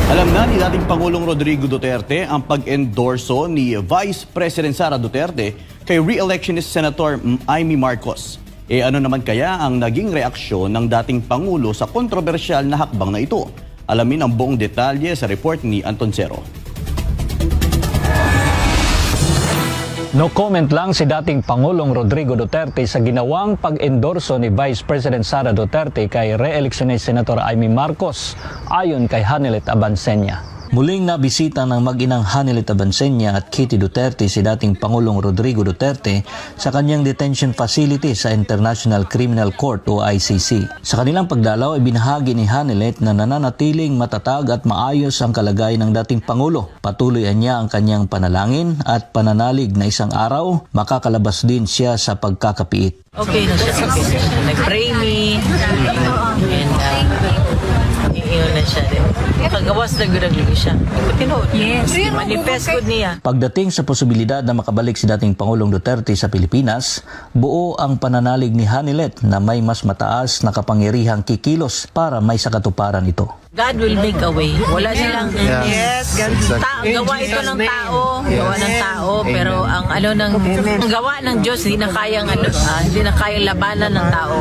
Alam na ni dating Pangulong Rodrigo Duterte ang pag-endorso ni Vice President Sara Duterte kay re-electionist Senator Amy Marcos. Ano naman kaya ang naging reaksyon ng dating Pangulo sa kontrobersyal na hakbang na ito? Alamin ang buong detalye sa report ni Anton Cero. No comment lang si dating Pangulong Rodrigo Duterte sa ginawang pag-endorso ni Vice President Sara Duterte kay re-electionist Senator Amy Marcos ayon kay Hanelet Abansenya. Muling nabisita ng mag-inang Hanelet Abansenya at Kitty Duterte si dating Pangulong Rodrigo Duterte sa kanyang detention facility sa International Criminal Court o ICC. Sa kanilang pagdalaw ay binahagi ni Hanelet na nananatiling matatag at maayos ang kalagayan ng dating Pangulo. Patuloy niya ang kanyang panalangin at pananalig na isang araw makakalabas din siya sa pagkakapiit. Okay na siya. Nag-pray me. And iyon na siya. Kagawas na gudang siya. Yes. Manifest good niya. Pagdating sa posibilidad na makabalik si dating Pangulong Duterte sa Pilipinas, buo ang pananalig ni Hanelet na may mas mataas na kapangyarihang kikilos para may sakatuparan ito. God will make a way. Wala silang gawa ito ng tao, gawa ng tao, pero ang gawa ng Diyos hindi na kayang labanan ng tao.